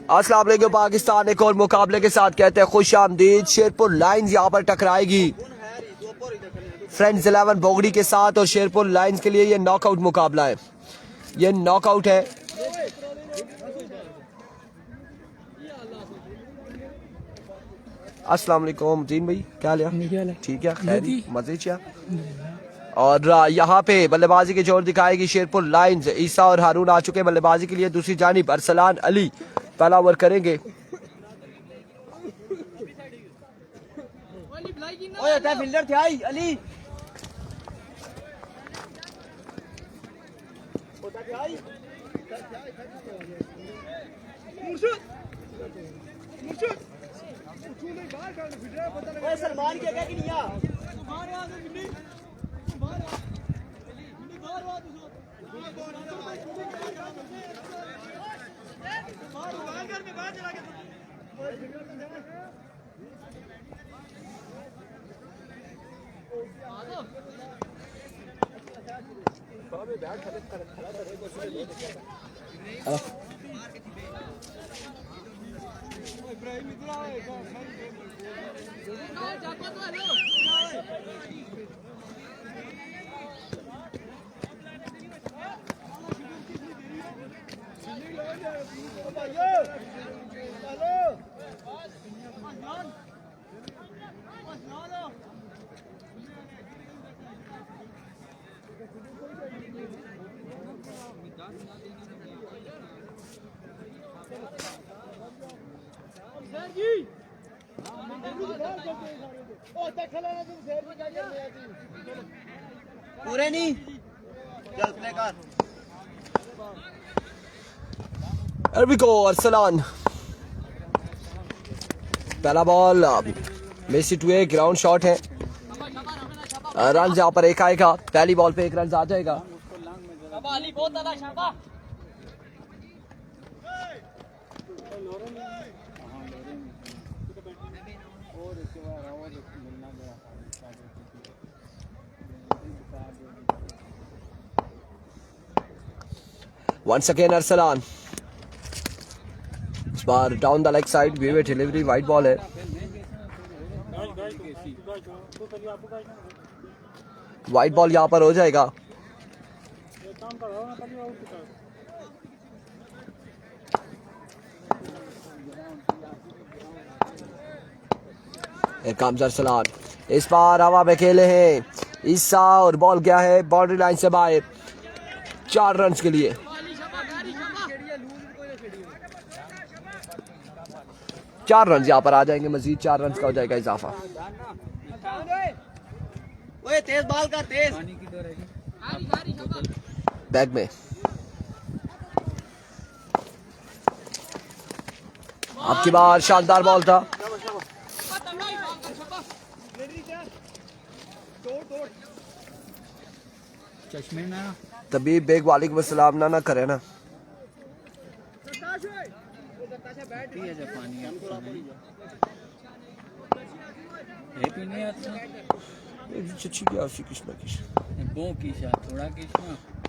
अस्सलाम वालेकुम पाकिस्तान एक और मुकाबले के साथ कहते हैं खुश आमदीद। शेरपुर लाइंस यहाँ पर टकराएगी फ्रेंड्स 11 बोगड़ी के साथ और शेरपुर लाइंस के लिए ये नॉकआउट मुकाबला है, ये नॉकआउट है। अस्सलाम वालेकुम जीन भाई, क्या हाल है? ठीक है, खैर मजे चा। और यहाँ पे बल्लेबाजी के जोर दिखाएगी शेरपुर लाइंस। ईसा और हारून आ चुके बल्लेबाजी के लिए। दूसरी जानिब अरसलान अली पहला ओवर करेंगे। फील्डर थे आई अली सलमान के क्या कि नहीं पूरे नहीं चल प्ले कर। अरसलान पहला बॉल मेसी टू ए ग्राउंड शॉट है। रन यहाँ पर एक आएगा, पहली बॉल पे एक रन आ जाएगा। Once again अरसलान, इस बार down the leg side, way delivery, wide ball है। वाइड बॉल यहाँ पर हो जाएगा। अरसलान इस बार हवा में खेले हैं ईसा और बॉल गया है बाउंड्री लाइन से बाहर। 4 रन के लिए। चार रन यहाँ पर आ जाएंगे, मजीद 4 रन का हो जाएगा इजाफा। ओए तेज बॉल कर, तेज बैग में। आपकी बार शानदार बॉल था। चश्मे ना तभी बेग वालेकुम अस्सलाम ना करे ना।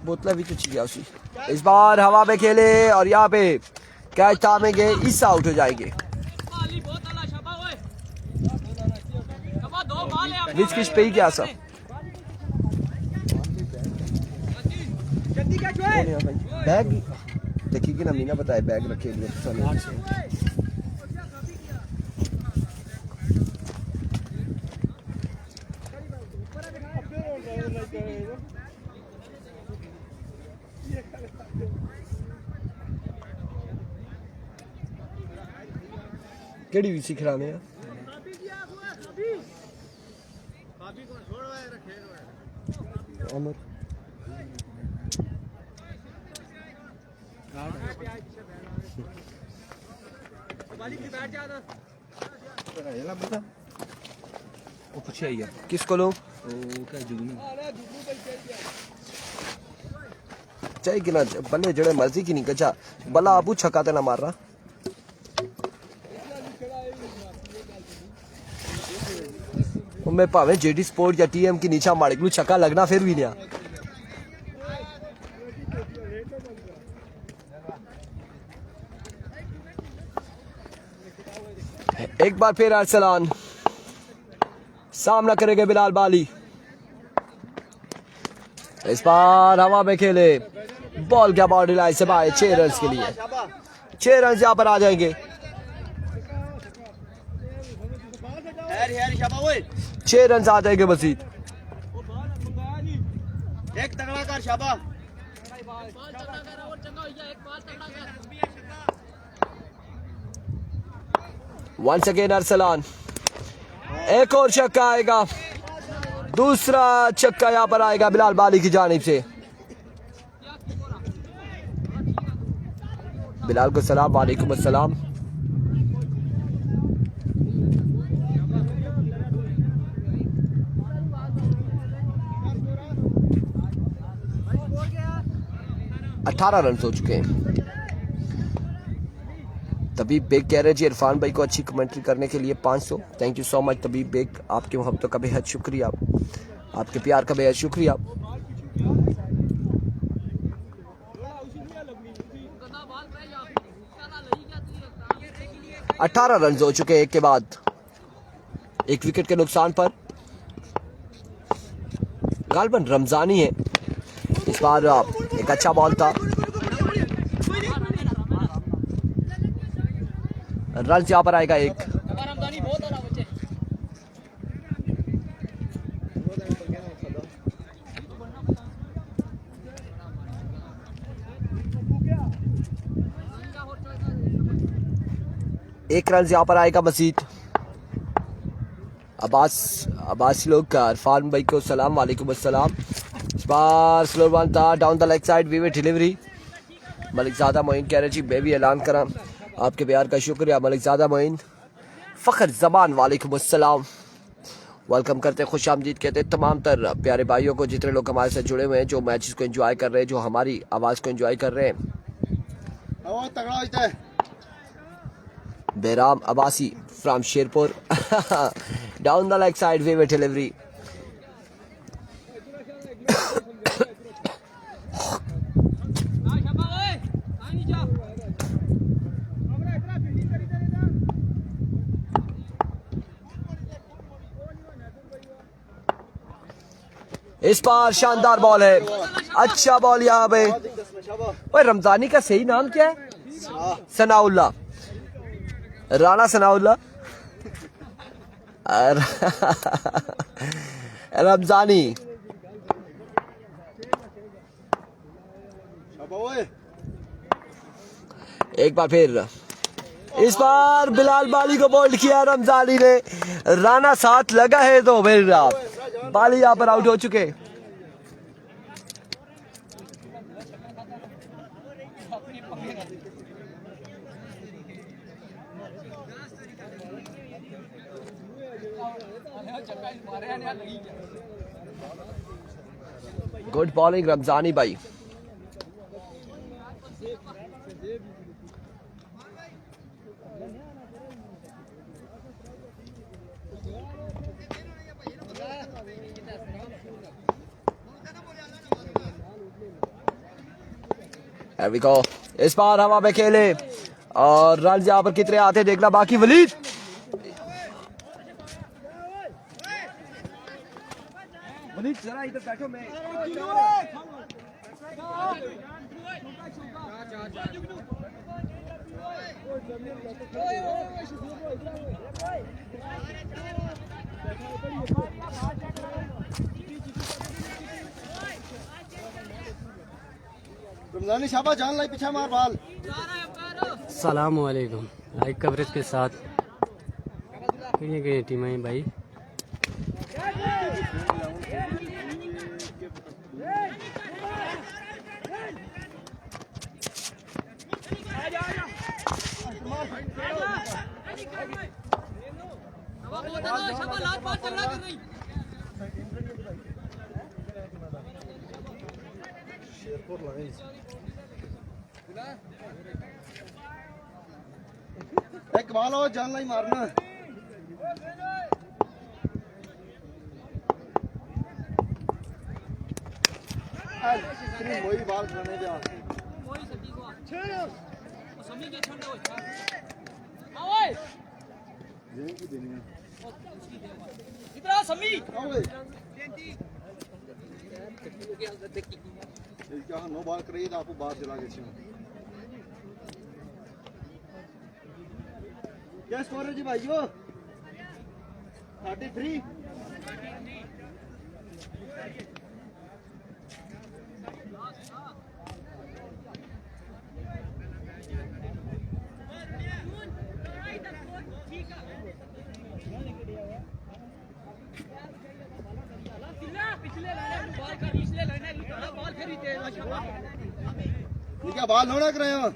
बोतला भी तो चाहिए उसी। इस बार हवा में खेले और यहाँ पे कैच थामेंगे, ईसा आउट हो जाएंगे। विच किस पे ही क्या सा बैग देखिए ना, मीना बताए बैग रखे लिए केड़ी भी सिखलाने हैं। अमर वो पूछे ही है किसको लो चाहे कि ना बल्ले जड़े मर्जी की नहीं कचा बला आपू छकाते ना मार रहा। मैं भावे जेडी स्पोर्ट या टीएम की नीचा माड़े को छक्का लगना फिर भी नहीं। एक बार फिर अरसलान सामना करेंगे बिलाल बाली। इस बार हवा में खेले, बॉल क्या बाउंड्री लाइन से बाहर, 6 रन के लिए। 6 रन यहाँ पर आ जाएंगे। 6 रन आ जाएंगे मजीद। एक तगड़ा कर शाबा। वंस अगेन अरसलान, एक और छक्का आएगा, दूसरा छक्का यहाँ पर आएगा बिलाल बाली की जानिब से। बिलाल को सलाम, वालेकुम अस्सलाम। अठारह रन हो चुके हैं। तबीब बेग कह रहे जी इरफान भाई को अच्छी कमेंट्री करने के लिए 500। Thank you so much Tabeeb Baig, आपकी मोहब्बतों का बेहद शुक्रिया, आपके प्यार का बेहद शुक्रिया। 18 रन हो चुके हैं एक के बाद, एक विकेट के नुकसान पर। गालबन रमजानी है इस बार। एक अच्छा बॉल था, रन यहाँ पर आएगा एक। एक रन यहाँ पर आएगा मजीद। अब्बासी लोग का इरफान भाई को सलाम, वालेकुम अस्सलाम। इस बार स्लो वन था, down the leg side, V delivery. Malikzada Moin कह रहे जी मैं भी ऐलान करा, आपके प्यार का शुक्रिया मलिकजादा मोइन। फ़ख्र ज़मान वालेकुम अस्सलाम, वेलकम करते हैं, खुश आमदीद कहते हैं तमाम तर प्यारे भाइयों को, जितने लोग हमारे साथ जुड़े हुए हैं, जो मैचेस को एंजॉय कर रहे हैं, जो हमारी आवाज़ को एंजॉय कर रहे हैं। बेराम Abbasi from Sherpur, down the leg side, way delivery. इस बार शानदार बॉल है, अच्छा बॉल यहाँ पे। ओए रमजानी का सही नाम क्या है? सनाउल्ला, राणा सनाउल्ला, रमजानी। एक बार फिर, इस बार बिलाल बाली को बोल्ड किया रमजानी ने, राणा साथ लगा है तो फिर बाली यहाँ पर आउट हो चुके। गुड बॉलिंग रमजानी भाई। There we go. इस बार हवा में खेले और रन यहाँ पर कितने आते देखना बाकी। वलीद जरा इधर बैठो, मैं रमजानी शाबा जान लाई, पीछे मार बाल। सलाम वालेकुम, लाइव कवरेज के साथ ये गई टीम है भाई। एक बाल हो जान लाई मारना। वही बाल खाने जा। इतना समी क्या नो बाल करिए तो आपको बाहर चला के क्या स्कोर है जी भाइयों 33 क्या बाल नोड़ा कर रहे हो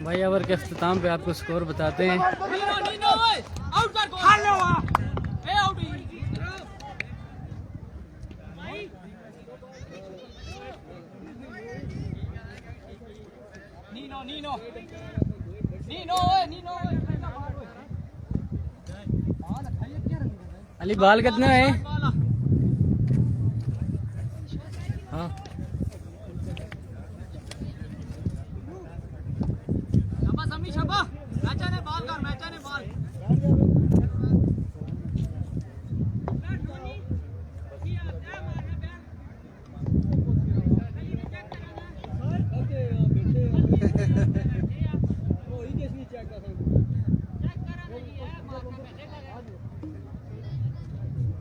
भाई ओवर के अख्ताम पे आपको स्कोर बताते हैं। अली बाल कितने है? हाँ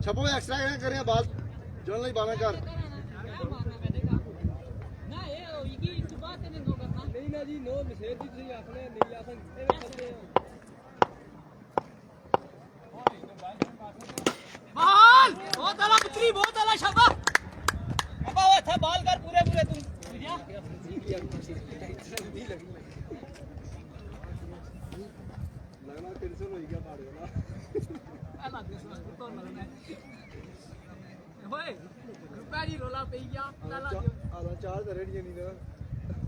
छपो एक्स्ट्रा करें बाल जो नहीं बाला कर बहुत आला पुत्री बहुत आला शाबा अब वो था बाल कर पूरे पूरे तुम लगना टेंशन हो गया मार देना ओए रुपया जी रोला पे गया ताला आधा चार रेडी नहीं ना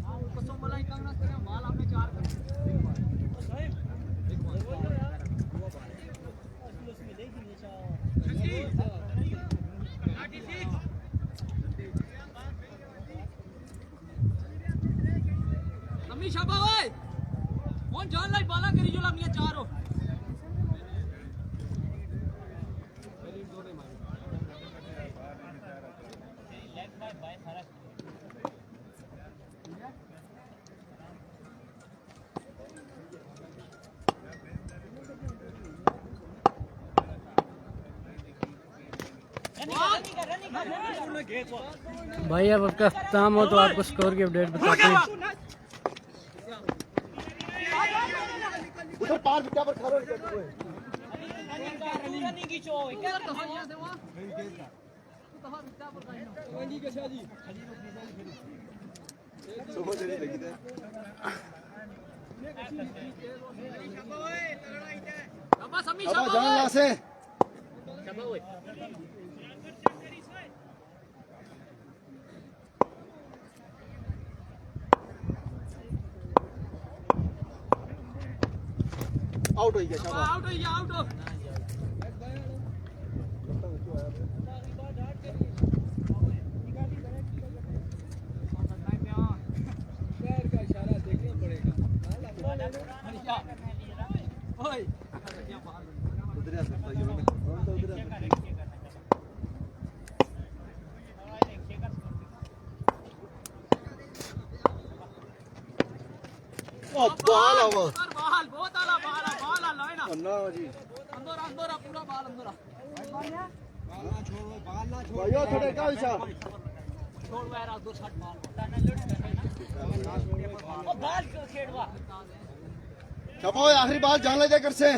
हां कसम मलाई कंगना तेरा माल आपने चार कर शाबा ओए कौन जान लाई बाला करी जो लमिया चार हो भाई अब आपका अख्ताम हो तो आपको स्कोर की अपडेट बताते हैं। उधर पार बिटा पर खड़ो निकल हुए रनिंग की चो क्या तो हनिया से वहां तो हर बिटा पर रनिंग के शादी सुबह चली लगी थे अब समी अब जान ला से शाबा ओए आउट हो गया शाबाश आउट हो गया आउट हो पैर का इशारा देखना पड़ेगा ओए उधर आ सकता है ये उधर आ सकता है ओ बाल आवा बाल बहुत आला बाल आला है ना अन्ना जी अंदर अंदर पूरा बाल अंदर भाइयों थोड़े का हिसाब छोड़ वायर दो शॉट बाल ओ बाल खेड़वा छपो आखिरी बाल जान ले दे कर से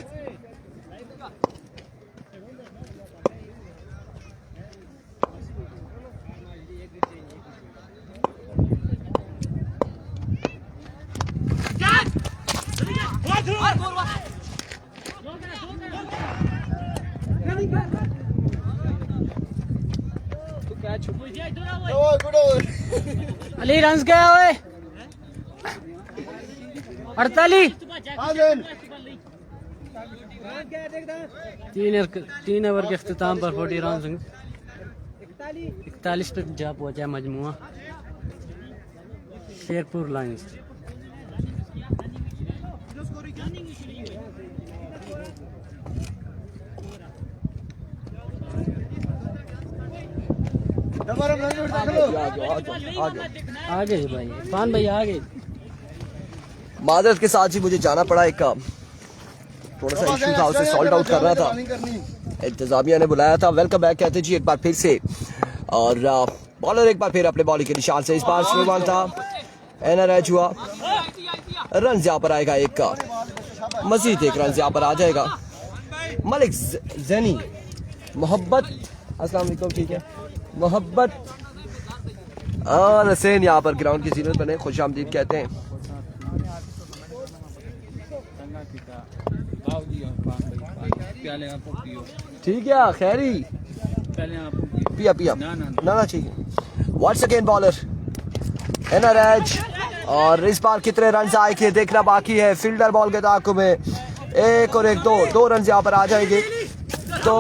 अली रन क्या हुए 48 तीन ओवर के अख्ताम पर 40 रन 41 पे जा पहुंचा मजमुआ शेरपुर लाइंस। आगे भाई इरफान भाई आगे। माजरत के साथ ही मुझे जाना पड़ा, एक थोड़ा सा इशू था, उसे सॉल्ट आउट कर रहा था, इंतजामिया ने बुलाया था। वेलकम बैक कहते जी एक बार फिर से। और बॉलर एक बार फिर अपने बॉलिंग के निशान से, इस बार स्लो बॉल था, एनआरएच हुआ, रन यहाँ पर आएगा एक का, मजीद एक रन यहाँ पर आ जाएगा। मलिक जैनी मोहब्बत, अस्सलाम वालेकुम, ठीक है मोहब्बत और हसैन यहाँ पर ग्राउंड की जीनत बने, खुश आमदीद कहते हैं। ठीक है खैरी, पिया पिया ना ठीक है। वंस अगेन बॉलर एनआरएच, और इस बार कितने रन आए के देखना बाकी है। फील्डर बॉल के ताक़ुब में एक और एक, दो रन यहाँ पर आ जाएंगे। तो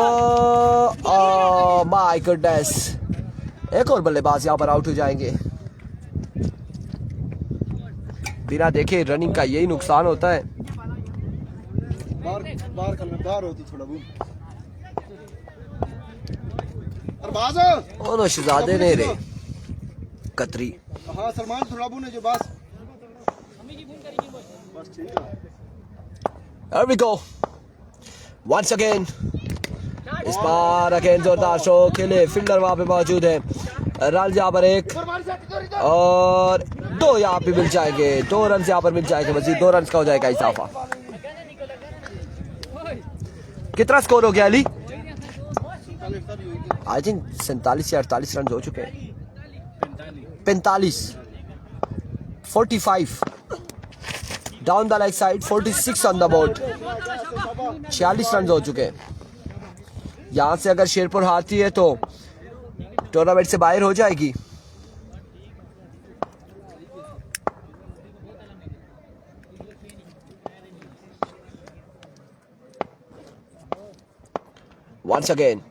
माय गुडनेस, एक और बल्लेबाज यहाँ पर आउट हो जाएंगे। बिना देखे रनिंग का यही नुकसान होता है। बाहर हो तो थोड़ा और शहजादे ने रे कतरी, हाँ सलमान थोड़ा ने जो बस ठीक है। Here we go. Once again. इस बार अगेन जोरदार शो खेले, फील्डर वहां पे मौजूद है। रन यहाँ पर एक और दो यहाँ पे मिल जाएंगे, 2 रन यहाँ पर मिल जाएंगे, मजीद 2 रन का हो जाएगा इजाफा। कितना स्कोर हो गया अली? आई थिंक 47 या 48 रन हो चुके हैं। 45 45 down the leg side, 46 on the board, 46 run हो चुके हैं। यहां से अगर शेरपुर हारती है तो टूर्नामेंट से बाहर हो जाएगी। वंस अगेन,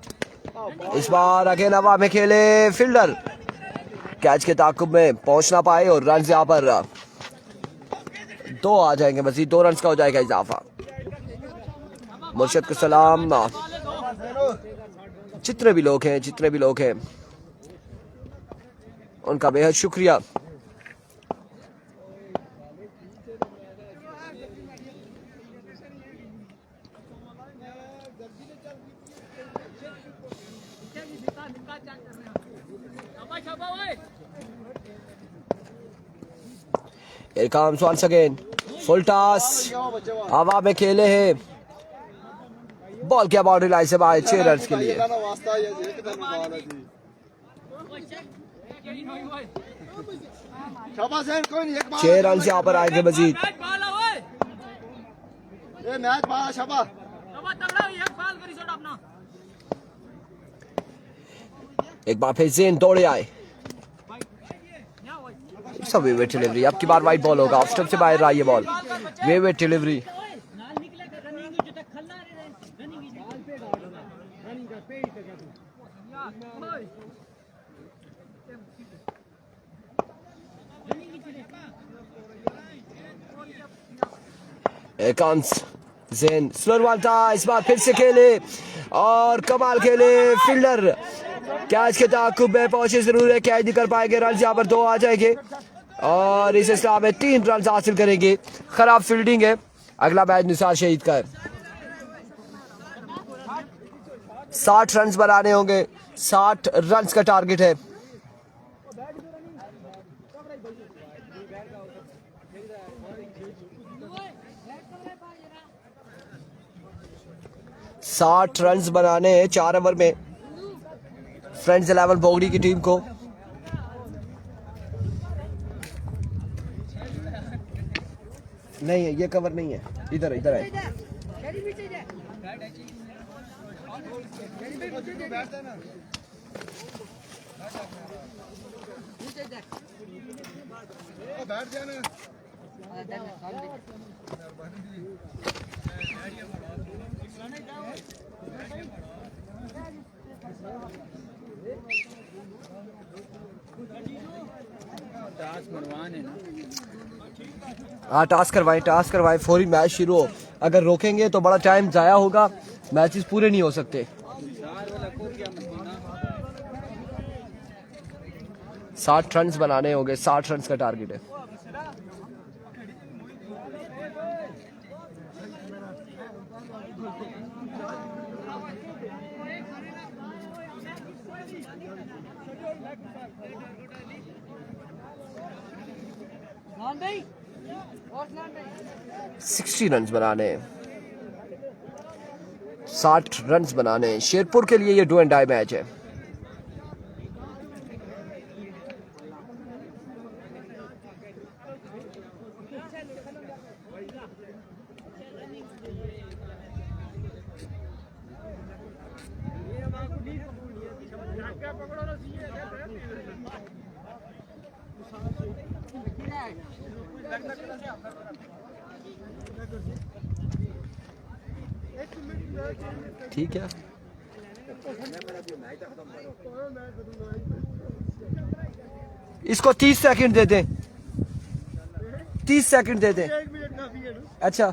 इस बार अगेन हवा में खेले, फील्डर कैच के ताकुब में पहुंच ना पाए और रन यहां पर 2 आ जाएंगे, मजीद 2 रन का हो जाएगा इजाफा। मुर्शद को सलाम, जितने भी लोग हैं उनका बेहद शुक्रिया। Here comes once again, full toss, हवा में खेले हैं, बॉल क्या बाउंड्री लाइन से बाहर, 6 रन के लिए। 6 रन यहाँ पर आएंगे मजीद। एक बार फिर जेन दौड़े आए, सब वेट डिलीवरी, अब की बार वाइड बॉल होगा, ऑफ स्टंप से बाहर रहा ये बॉल, वेट डिलीवरी। जेन स्लोर बॉल था, इस बार फिर से खेले और कमाल खेले, फील्डर कैच के ताकुब में पहुंचे जरूर है, कैच नहीं कर पाएंगे, रन यहाँ पर 2 आ जाएंगे और इस इस्लाम में 3 रन हासिल करेंगे। खराब फील्डिंग है, अगला मैच निसार शहीद का है। 60 रन बनाने होंगे, 60 रन का टारगेट है। साठ रन बनाने हैं 4 ओवर में फ्रेंड्स 11 बोगड़ी की टीम को। नहीं है, ये कवर नहीं है, इधर इधर है। हाँ टास्क करवाएं फौरी मैच शुरू हो। अगर रोकेंगे तो बड़ा टाइम जाया होगा, मैचेस पूरे नहीं हो सकते। 60 रन बनाने होंगे, 60 रन का टारगेट है। ध्यान दे 60 रन बनाने, 60 रन बनाने। शेरपुर के लिए ये डू एंड डाई मैच है। ठीक है, इसको 30 सेकंड दे दें, 30 सेकंड दे दें। अच्छा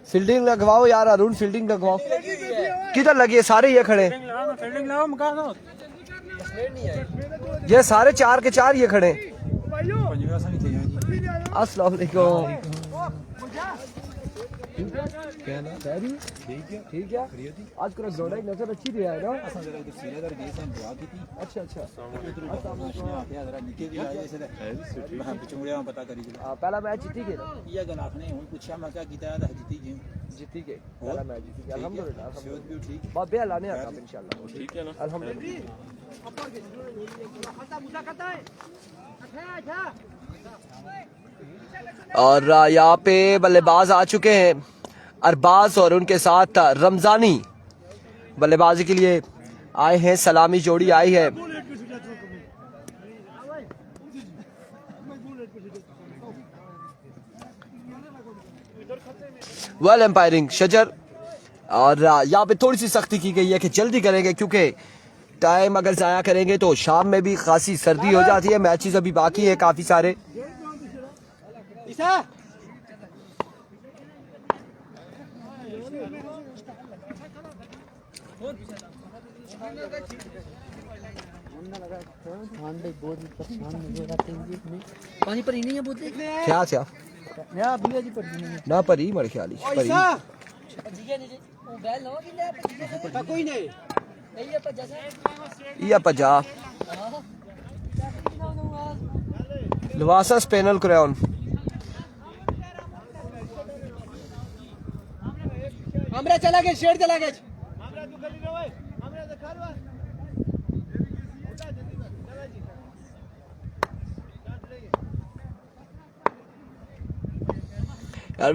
फील्डिंग लगवाओ यार अरुण, फील्डिंग लगवाओ। किधर लगी है? सारे ये खड़े, ये सारे 4 के 4 ये खड़े। अस्सलाम वालेकुम। क्या ना ठीक है। आज पूरा ग्राउंड एक नजर अच्छी दिया है ना। अच्छा पहला मैच जीती गए जीती गए पहला मैच जीती गए अल्हम्दुलिल्लाह। बहुत बेहद लाने आता इंशाल्लाह। ठीक है ना अल्हम्दुलिल्लाह। और यहाँ पे बल्लेबाज आ चुके हैं अरबाज और उनके साथ रमजानी बल्लेबाजी के लिए आए हैं। सलामी जोड़ी आई है। वेल एम्पायरिंग शजर। और यहाँ पे थोड़ी सी सख्ती की गई है कि जल्दी करेंगे क्योंकि टाइम अगर जाया करेंगे तो शाम में भी खासी सर्दी हो जाती है। मैचेस अभी बाकी है काफी सारे। पानी पर ही नहीं है बोतल क्या ना परी मेरे ख्याल परी कोई नहीं या पजा लवासा स्पेनल क्राउन हमरा चला गए शेड चला गए।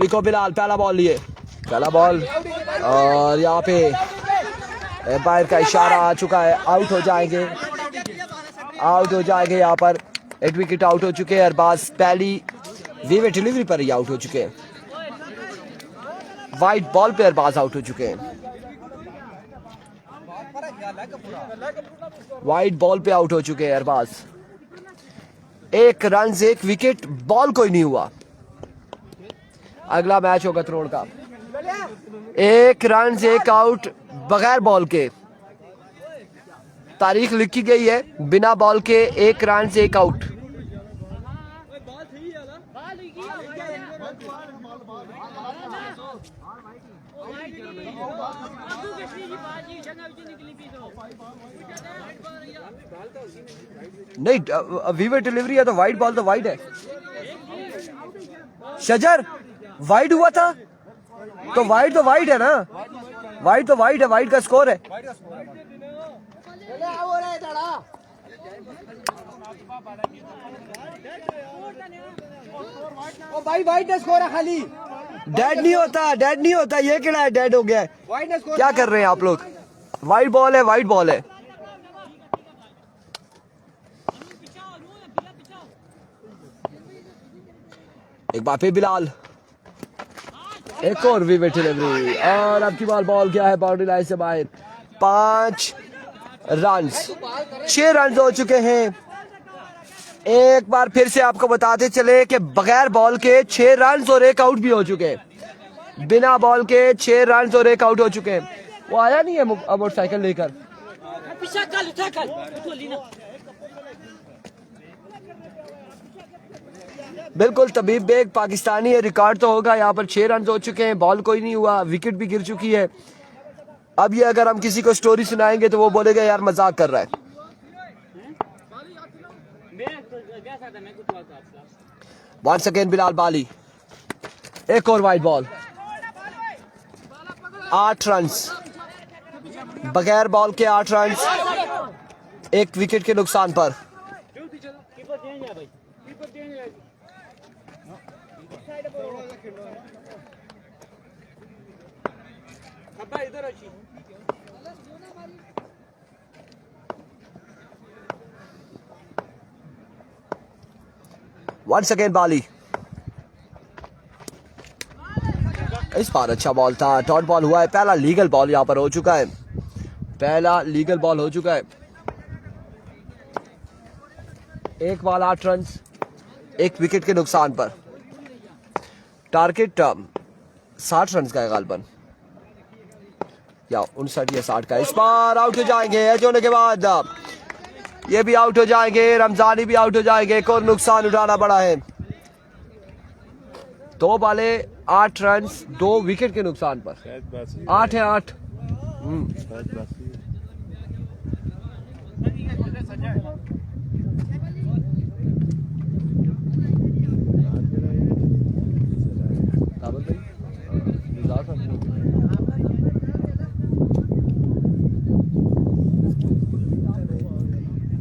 को बिलाल पहला बॉल लिए, पहला बॉल और यहाँ पे एम्पायर का इशारा आ चुका है। आउट हो जाएंगे यहाँ पर। 8 विकेट आउट हो चुके हैं। अरबाज पहली वे डिलीवरी पर ही आउट हो चुके हैं। वाइट बॉल पे अरबाज आउट हो चुके हैं। वाइट बॉल पे आउट हो चुके हैं अरबाज। 1 रन 1 विकेट, बॉल कोई नहीं हुआ। अगला मैच होगा तरोड़ का। 1 रन 1 आउट बगैर बॉल के। तारीख लिखी गई है बिना बॉल के 1 रन 1 आउट। नहीं वीवर डिलीवरी है तो वाइड बॉल तो वाइड है। शजर वाइड हुआ था तो वाइड है ना, वाइड तो वाइड है, वाइड का स्कोर है। ओ भाई वाइड ने स्कोर है खाली। डेड नहीं होता, ये केड़ा है डेड हो गया है। वाइड ने स्कोर क्या कर रहे हैं आप लोग? वाइड बॉल है, वाइड बॉल है। एक बार फिर बिलाल, एक और विकेट डिलीवरी और अब की बॉल क्या है बाउंड्री लाइन से बाहर। 5 रन, 6 रन हो चुके हैं। एक बार फिर से आपको बताते चले कि बगैर बॉल के 6 रन और 1 आउट भी हो चुके हैं। बिना बॉल के 6 रन और 1 आउट हो चुके हैं। वो आया नहीं है मोटरसाइकिल लेकर। बिल्कुल तबीब बेग पाकिस्तानी है, रिकॉर्ड तो होगा। यहाँ पर 6 रन हो चुके हैं, बॉल कोई नहीं हुआ, विकेट भी गिर चुकी है। अब ये अगर हम किसी को स्टोरी सुनाएंगे तो वो बोलेगा यार मजाक कर रहा है। 1 सेकेंड बिलाल बाली, एक और वाइड बॉल। 8 रन, बगैर बॉल के 8 रन, 1 विकेट के नुकसान पर। वन सेकेंड बाली, इस बार अच्छा बॉल था, डॉट बॉल हुआ है। पहला लीगल बॉल यहां पर हो चुका है, पहला लीगल बॉल हो चुका है। 1 बॉल 8 रन, 1 विकेट के नुकसान पर। टारगेट 60 रन का है गालबन, या 59 या 60 का। इस बार आउट हो जाएंगे एज होने के बाद, ये भी आउट हो जाएंगे, रमजानी भी आउट हो जाएंगे। एक और नुकसान उठाना पड़ा है। 2 बाले 8 रन, 2 विकेट के नुकसान पर। 8 है 8।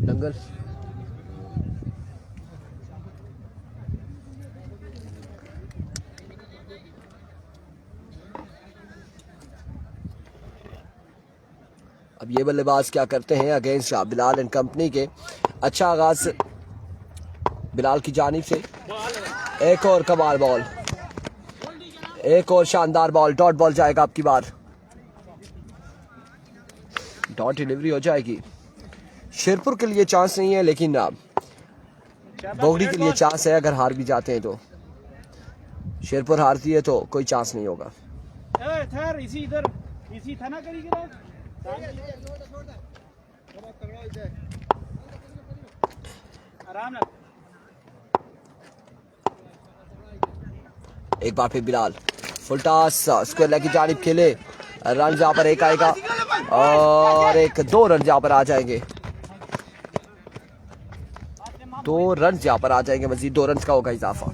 दंगल अब ये बल्लेबाज क्या करते हैं अगेंस्ट बिलाल एंड कंपनी के। अच्छा आगाज बिलाल की जानिब से। एक और कमाल बॉल, एक और शानदार बॉल। डॉट बॉल जाएगा आपकी बार, डॉट डिलीवरी हो जाएगी। शेरपुर के लिए चांस नहीं है, लेकिन बोगड़ी के लिए चांस है। अगर हार भी जाते हैं तो, शेरपुर हारती है तो कोई चांस नहीं होगा। इसी था ना करी आराम। एक बार फिर Bilal full toss, square leg की जानिब खेले। रन जहां पर 1 आएगा और 2 रन जहां पर आ जाएंगे। 2 रन जहां पर आ जाएंगे, मजीद 2 रन का होगा इजाफा।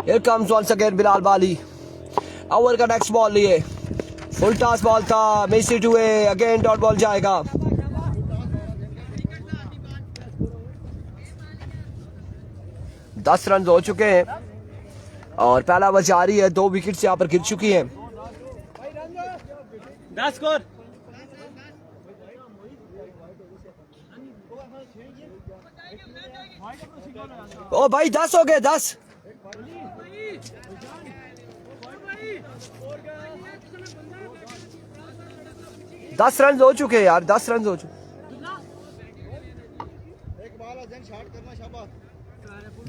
Here comes once again Bilal Bali. Over का नेक्स्ट बॉल लिए, फुल टॉस बॉल था, मिस इट हुए। अगेन डॉट बॉल जाएगा। 10 रन हो चुके हैं और पहला ओवर जारी है। 2 विकेट यहाँ पर गिर चुकी हैं। 10 स्कोर। ओ भाई 10 हो गए, 10। दस रन हो चुके यार, 10 रन हो चुके।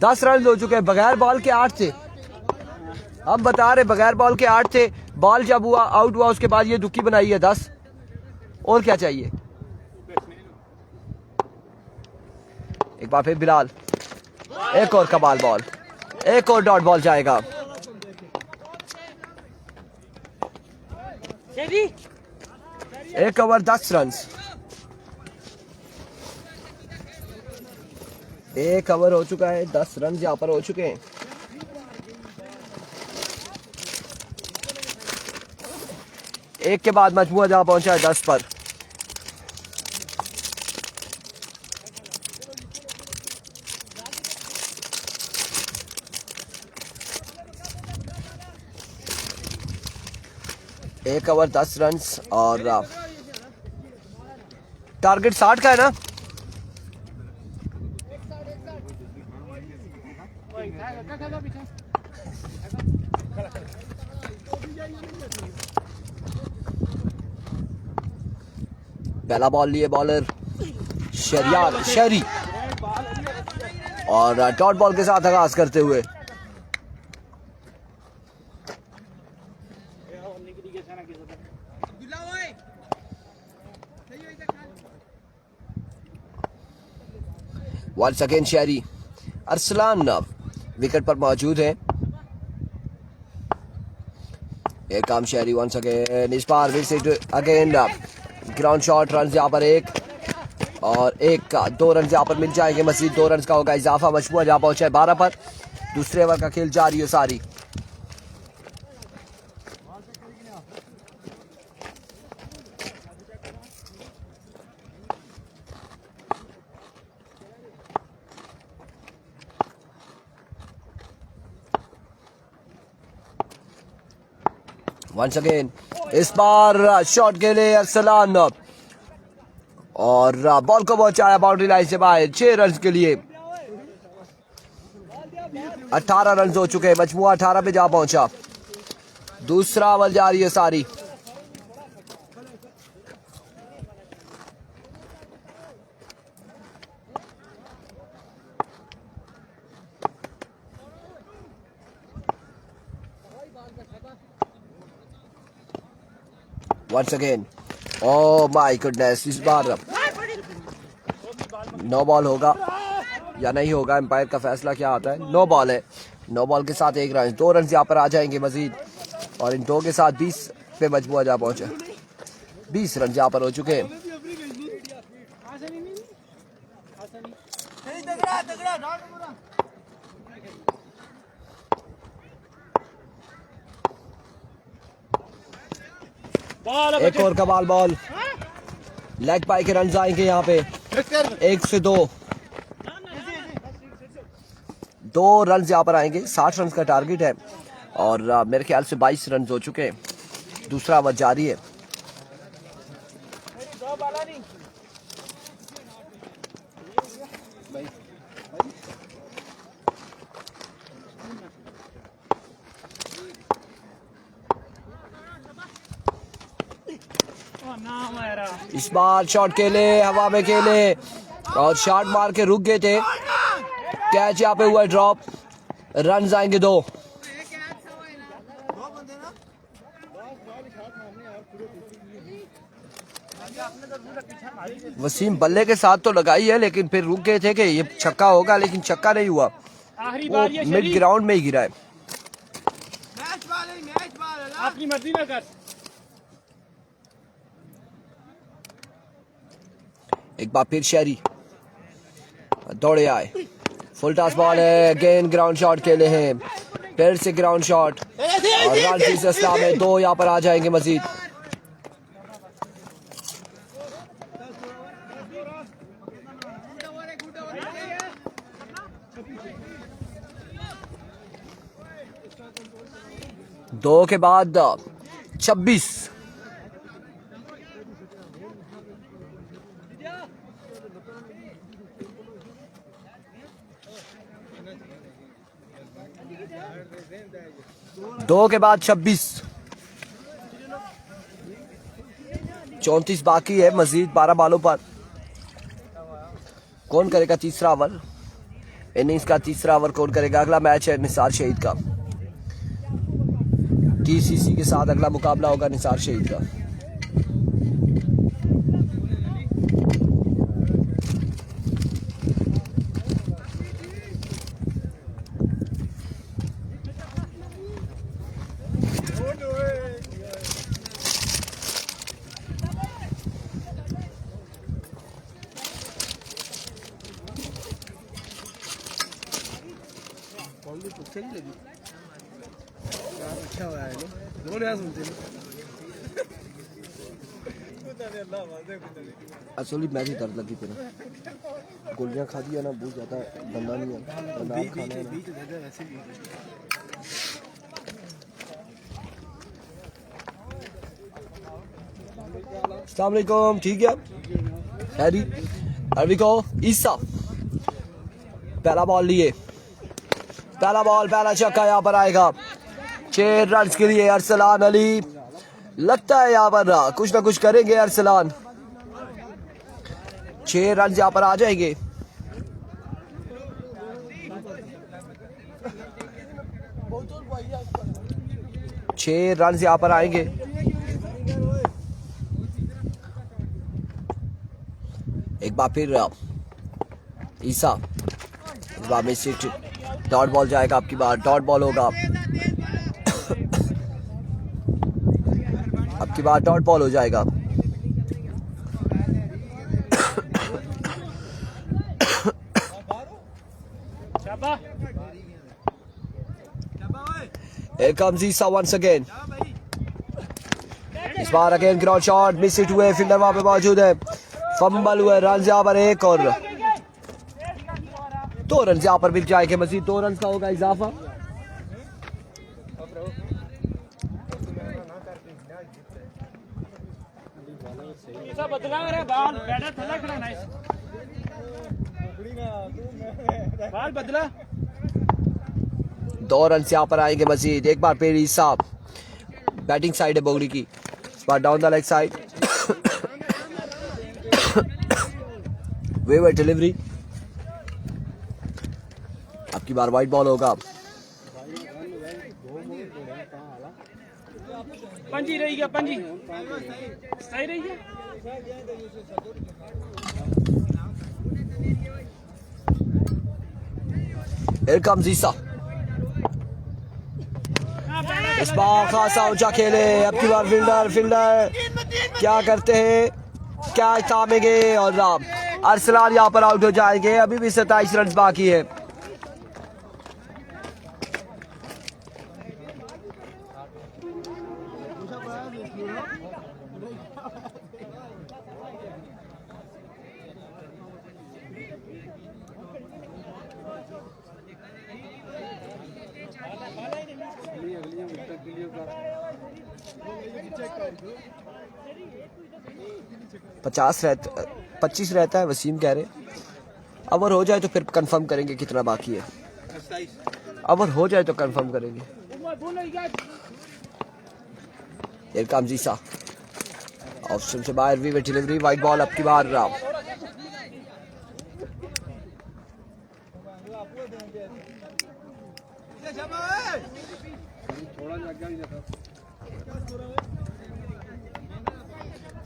10 रन हो चुके हैं, बगैर बॉल के 8 थे। हम बता रहे बगैर बॉल के 8 थे, बॉल जब हुआ आउट हुआ उसके बाद ये दुक्की बनाई है 10। और क्या चाहिए? एक बार फिर बिलाल, एक और कमाल बॉल, एक और डॉट बॉल जाएगा। एक ओवर 10 रन, एक ओवर हो चुका है, 10 रन यहाँ पर हो चुके हैं। एक के बाद मजमुआ जहां पहुंचा है 10 पर। एक ओवर 10 रन और टारगेट 60 का है ना? पहला बॉल लिए बॉलर शरियार शरी और डॉट बॉल के साथ आगाज करते हुए वंस अगेन शरी। अरसलान विकेट पर मौजूद है। एक काम शरी वंस अगेन, इस बार wicket again ground shot. Run यहाँ पर एक और एक का 2 रन यहाँ पर मिल जाएंगे। मजीद 2 रन का होगा इजाफा। मजमुआ जहाँ पहुंचा है 12 पर। दूसरे ओवर का खेल जारी है सारी। वंस अगेन, इस बार शॉट के लिए अरसलान और बॉल को पहुंचाया बाउंड्री लाइन से बाहर 6 रन के लिए। 18 रन हो चुके हैं। मजमुआ 18 पे जा पहुंचा। दूसरा ओवर जारी है सारी। Once again, oh my goodness, इस बार नो बॉल होगा या नहीं होगा, एम्पायर का फैसला क्या आता है। नो बॉल है। नो बॉल के साथ 1 रन, 2 रन यहाँ पर आ जाएंगे मजीद और इन 2 के साथ 20 पे मजमुआ जा पहुंचे। 20 रन यहाँ पर हो चुके हैं। एक और कमाल बॉल, लेग पाई के रन आएंगे यहाँ पे 1 से 2। 2 रन यहाँ पर आएंगे। 60 रन का टारगेट है और मेरे ख्याल से 22 रन हो चुके हैं। दूसरा ओवर जारी है। इस बार शॉट खेले, हवा में खेले और शॉट मार के रुक गए थे। कैच यहाँ पे हुआ ड्रॉप। रन आएंगे 2। वसीम बल्ले के साथ तो लगाई है लेकिन फिर रुक गए थे कि ये छक्का होगा, लेकिन छक्का नहीं हुआ। वो मिड ग्राउंड में ही गिरा है। अपनी मर्जी ना कर। एक बार फिर शहरी दौड़े आए। फुल टॉस बॉल है। अगेन ग्राउंड शॉट खेले हैं। फिर से ग्राउंड शॉट और रन की सस्ता में 2 यहाँ पर आ जाएंगे मजीद। दो के बाद 26। दो के बाद 26। 34 बाकी है मजीद 12 बालों पर। कौन करेगा तीसरा ओवर? इनिंग्स का तीसरा ओवर कौन करेगा? अगला मैच है निसार शहीद का। TCC के साथ अगला मुकाबला होगा निसार शहीद का। अच्छा हुआ है दोनों यहाँ सुनते हैं असली मैं भी दर्द लगी तेरा गोलियां खा दिया ना बहुत ज्यादा गंदा नहीं है अस्सलाम वालेकुम ठीक है हैरी अरबी को ईसा पहला बॉल लिए पहला बॉल पहला छक्का यहाँ पर आएगा 6 रन के लिए अरसलान अली लगता है यहाँ पर कुछ ना कुछ करेंगे अरसलान 6 रन यहाँ पर आ जाएंगे छह रन यहाँ पर आएंगे एक बार फिर ईसा इस बार में सिट डॉट बॉल जाएगा आपकी बार डॉट बॉल होगा आपकी बार डॉट बॉल हो जाएगा Here comes Isa once again. इस बार again ground shot miss hit हुए फील्डर वहां पे मौजूद है फंबल हुए रन यहाँ पर एक और 2 रन यहाँ पर मिल जाएंगे मजीद 2 रन का होगा इजाफा बदला बाल बैटर थल्ला खड़ा नाइस बाल बदला 2 रन यहाँ पर आएंगे मजीद एक बार फिर ईसा बैटिंग साइड है बोगड़ी की इस बार down the leg side waver delivery आपकी बार वाइड बॉल होगा पंजी रही गया पंजी सही रही है Here comes ईसा इस बार खासा ऊंचा खेले अब की बार फील्डर क्या करते हैं क्या थामेंगे और अरसलान यहाँ पर आउट हो जाएंगे अभी भी 27 रन बाकी है पचास 25 रहता है वसीम कह रहे अवर हो जाए तो फिर कंफर्म करेंगे कितना बाकी है अवर हो जाए तो कंफर्म करेंगे Here comes ईसा ऑप्शन से बाहर वीवर डिलीवरी वाइड बॉल आपकी बार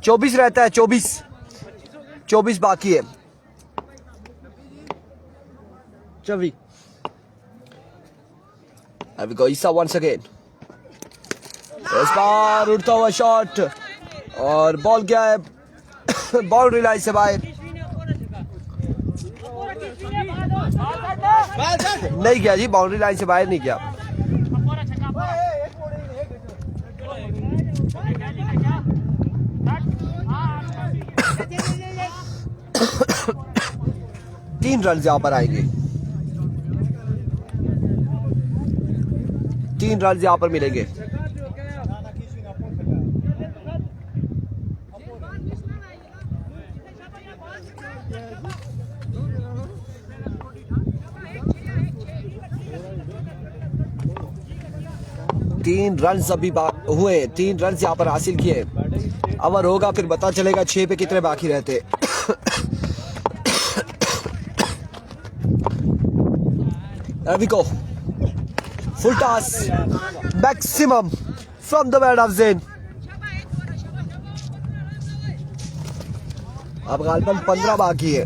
चौबीस रहता है 24 बाकी है चवी अभी को ईसा वंस अगेन इस बार उड़ता हुआ शॉट और बॉल क्या है बाउंड्री लाइन से बाहर नहीं गया जी बाउंड्री लाइन से बाहर नहीं गया 3 रन यहाँ पर आएंगे 3 रन यहाँ पर मिलेंगे तीन रन अभी हुए 3 रन यहाँ पर हासिल किए ओवर होगा फिर पता चलेगा 6 पे कितने बाकी रहते रवि को full toss maximum from the man of Zain. अब गालबन 15 बाकी है।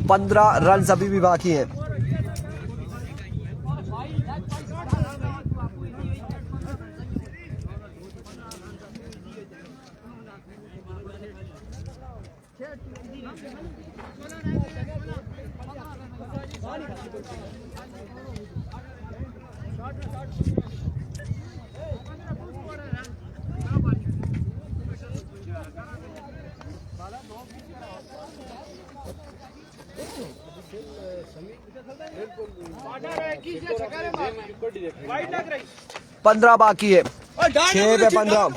पंद्रह रन अभी भी बाकी हैं। पंद्रह बाकी है। 6 पे 15,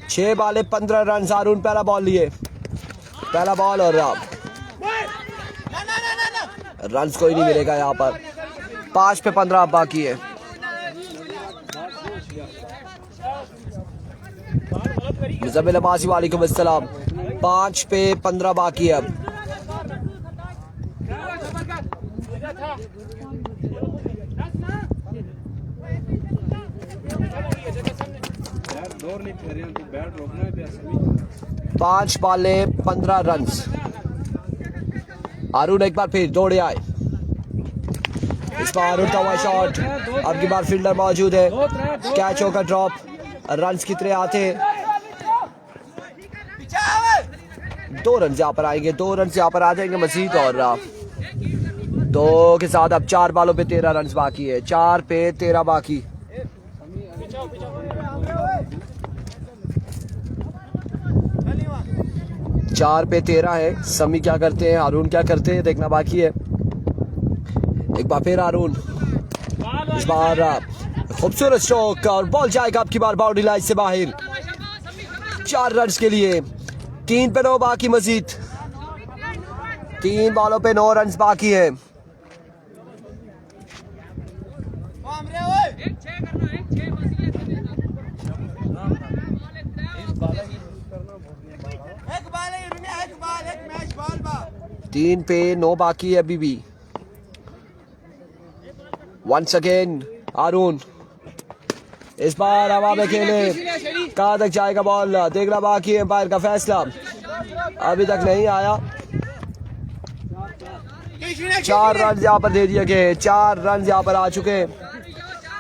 6 बाले 15 रन। हारून पहला बॉल लिए, पहला बॉल और रन कोई नहीं मिलेगा यहाँ पर। 5 पे 15 बाकी है। मुज़म्मिल अब्बासी वालेकुम अस्सलाम। 5 पे 15 बाकी है अब। पांच बाले 15 रन। हारून एक बार फिर दौड़े आए। इस बार उठा हुआ शॉट, अब की बार फील्डर मौजूद है। कैच होकर ड्रॉप। रन्स कितने आते हैं? 2 रन यहाँ पर आएंगे, 2 रन यहाँ पर आ जाएंगे मजीद। और 2 के साथ अब 4 बालों पे 13 रन बाकी है। 4 पे 13 बाकी। चार पे 13 है। समी क्या करते हैं, हारून क्या करते हैं, देखना बाकी है। एक बार फिर हारून, इस बार खूबसूरत स्ट्रोक और बॉल जाएगा आपकी बार बाउंड्री लाइन से बाहर। 4 रन के लिए। 3 पे 9 बाकी मजीद। 3 बॉलों पे 9 रन बाकी है। तीन पे 9 बाकी है अभी भी। वंस अगेन हारून, इस बार हवा में खेले। कहां तक जाएगा बॉल, देखना बाकी है। एम्पायर का फैसला अभी तक नहीं आया। 4 रन यहाँ पर दे दिए गए। 4 रन यहाँ पर आ चुके हैं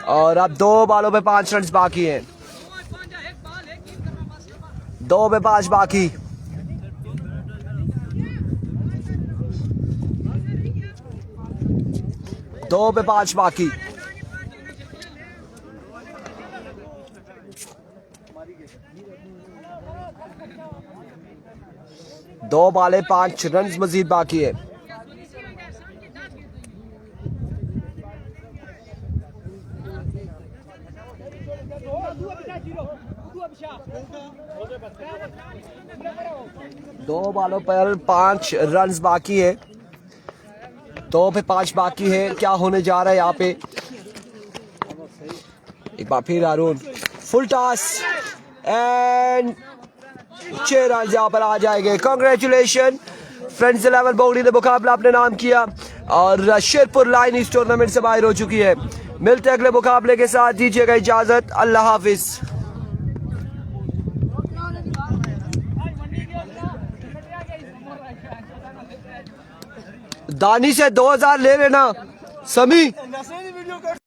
और अब 2 बॉलों पे 5 रन बाकी हैं। 2 पे 5 बाकी। दो पे 5 बाकी। दो बाले 5 रन मजीद बाकी है। दो बालों पर 5 रन बाकी है। 2 पे 5 बाकी है। क्या होने जा रहा है यहाँ पे? एक बार फिर हारून, फुल टॉस एंड 6 रन यहाँ पर आ जाएंगे। कांग्रेचुलेशन, फ्रेंड्स 11 बोगड़ी ने मुकाबला अपने नाम किया और शेरपुर लाइन इस टूर्नामेंट से बाहर हो चुकी है। मिलते अगले मुकाबले के साथ, दीजिएगा इजाजत। अल्लाह हाफिज। दानी से 2000 ले लेना समी।